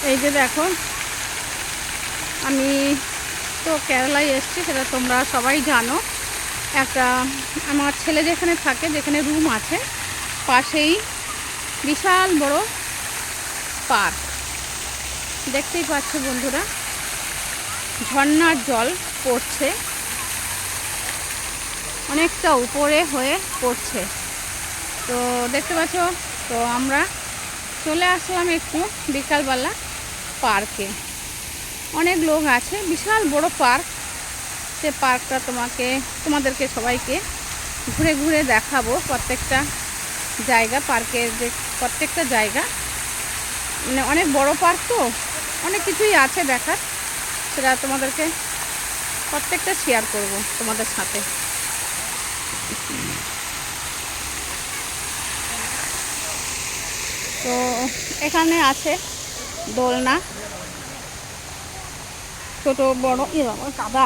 এই যে দেখো, আমি তো কেরালায় এসেছি, সেটা তোমরা সবাই জানো। একটা আমার ছেলে যেখানে থাকে, যেখানে রুম আছে, পাশেই বিশাল বড় পার্ক। দেখতেই পাচ্ছ বন্ধুরা, ঝর্ণার জল পড়ছে, অনেকটা উপরে হয়ে পড়ছে। তো দেখতে পাচ্ছ, তো আমরা চলে আসলাম একটু বিকালবেলা পার্কে। অনেক লোক আছে, বিশাল বড় পার্ক। সে পার্কটা তোমাদেরকে সবাইকে ঘুরে ঘুরে দেখাবো। প্রত্যেকটা জায়গা, পার্কের যে প্রত্যেকটা জায়গা, মানে অনেক বড় পার্ক, তো অনেক কিছুই আছে দেখার। সেটা তোমাদেরকে প্রত্যেকটা শেয়ার করব তোমাদের সাথে। তো এখানে আছে দোলনা, ছোট বড়, কাদা,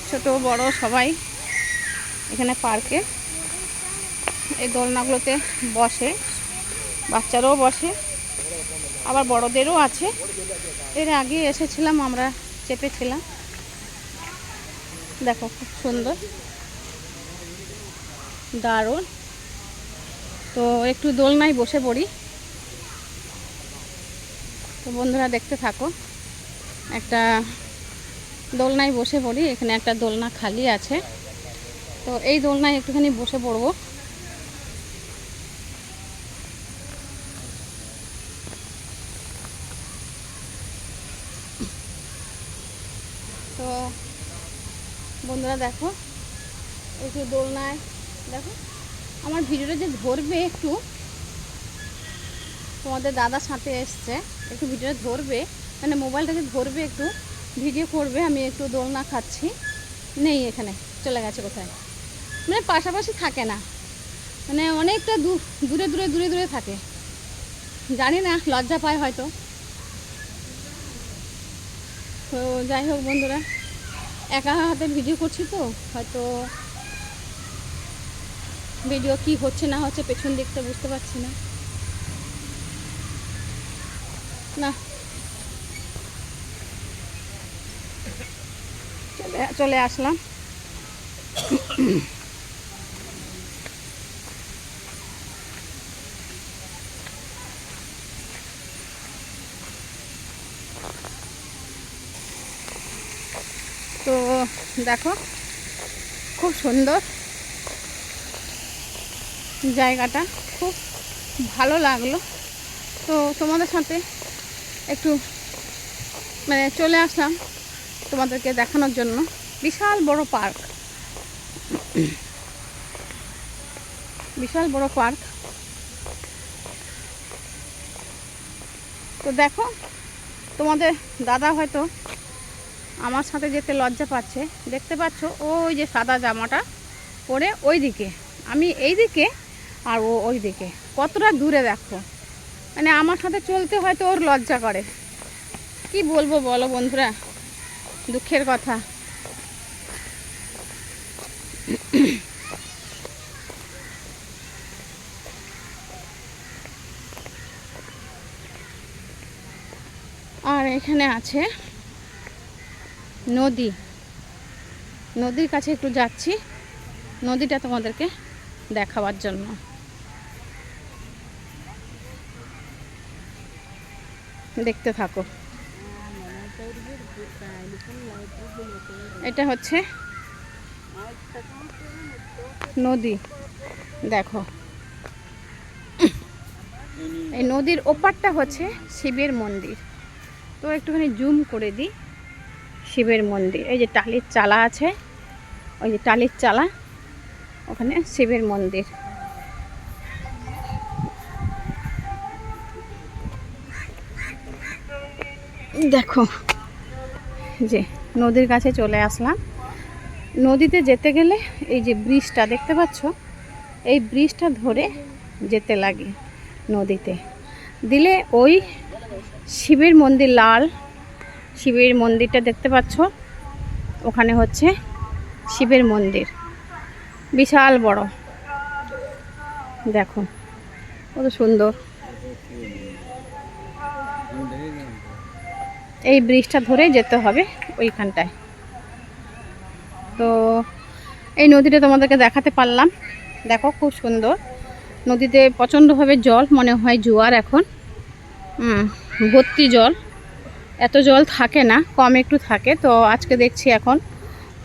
ছোট বড় সবাই এখানে পার্কে এই দোলনাগুলোতে বসে। বাচ্চারাও বসে, আবার বড়দেরও আছে। এর আগে এসেছিলাম, আমরা চেপেছিলাম। দেখো খুব সুন্দর, দারুণ। তো একটু দোলনায় বসে পড়ি। তো বন্ধুরা দেখতে থাকো, একটা দোলনায় বসে পড়ি। এখানে একটা দোলনা খালি আছে, তো এই দোলনায় একটুখানি বসে পড়বো। তো বন্ধুরা দেখো, একটু দোলনায় দেখো, আমার ভিডিওটা যে ধরবে একটু, তোমাদের দাদার সাথে এসছে, একটু ভিডিওটা ধরবে, মানে মোবাইলটা যে ধরবে, একটু ভিডিও করবে। আমি একটু দোলনা খাচ্ছি, নেই এখানে, চলে গেছে কোথায়, মানে পাশাপাশি থাকে না, মানে অনেকটা দূরে দূরে দূরে দূরে থাকে। জানি না, লজ্জা পায় হয়তো। তো যাই হোক বন্ধুরা, একা হাতে ভিডিও করছি, তো হয়তো ভিডিও কি হচ্ছে না হচ্ছে পেছন দিকটা বুঝতে পারছি না। না, চলে আসলাম। তো দেখো, খুব সুন্দর জায়গাটা, খুব ভালো লাগলো। তো তোমাদের সাথে একটু মানে চলে আসলাম তোমাদেরকে দেখানোর জন্য। বিশাল বড় পার্ক, বিশাল বড় পার্ক। তো দেখো, তোমাদের দাদা হয়তো আমার সাথে যেতে লজ্জা পাচ্ছে। দেখতে পাচ্ছ ওই যে সাদা জামাটা পরে ওই দিকে, আমি এই দিকে, আর ও ওই দিকে, কতটা দূরে দেখো। মানে আমার সাথে চলতে হয়তো ওর লজ্জা করে। কি বলবো বলো বন্ধুরা, দুঃখের কথা। আর এখানে আছে নদী, নদীর কাছে একটু যাচ্ছি, নদীটা তোমাদেরকে দেখাবার জন্য। দেখতে থাকো। এটা হচ্ছে নদী, দেখো। এই নদীর ওপারটা হচ্ছে শিবের মন্দির। তো একটুখানি জুম করে দিই, শিবের মন্দির। এই যে টালির চালা আছে, ওই যে টালির চালা, ওখানে শিবের মন্দির। দেখো, যে নদীর কাছে চলে আসলাম। নদীতে যেতে গেলে এই যে ব্রিজটা দেখতে পাচ্ছ, এই ব্রিজটা ধরে যেতে লাগে নদীতে। দিলে ওই শিবের মন্দির, লাল শিবের মন্দিরটা দেখতে পাচ্ছ, ওখানে হচ্ছে শিবের মন্দির, বিশাল বড়। দেখো কত সুন্দর। এই ব্রিজটা ধরে যেতে হবে ওইখানটায়। তো এই নদীটা তোমাদেরকে দেখাতে পারলাম। দেখো খুব সুন্দর, নদীতে প্রচণ্ডভাবে জল, মনে হয় জোয়ার এখন। ভর্তি জল, এত জল থাকে না, কম একটু থাকে। তো আজকে দেখছি এখন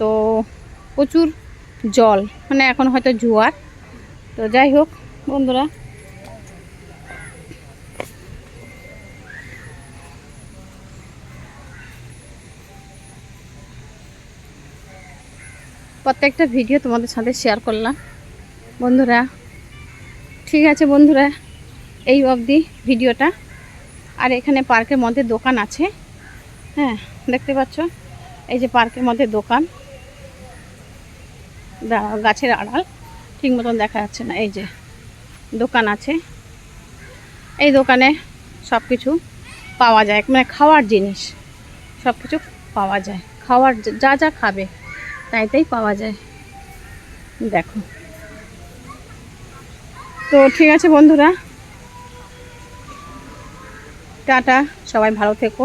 তো প্রচুর জল, মানে এখন হয়তো জোয়ার। তো যাই হোক বন্ধুরা, প্রত্যেকটা ভিডিও তোমাদের সাথে শেয়ার করলাম বন্ধুরা। ঠিক আছে বন্ধুরা, এই অবধি ভিডিওটা। আর এখানে পার্কের মধ্যে দোকান আছে, হ্যাঁ দেখতে পাচ্ছ, এই যে পার্কের মধ্যে দোকান, গাছের আড়াল ঠিক মতন দেখা যাচ্ছে না, এই যে দোকান আছে। এই দোকানে সব কিছু পাওয়া যায়, মানে খাওয়ার জিনিস সব কিছু পাওয়া যায়, খাওয়ার যা যা খাবে তাই পাওয়া যায়, দেখো। তো ঠিক আছে বন্ধুরা, টাটা, সবাই ভালো থেকো।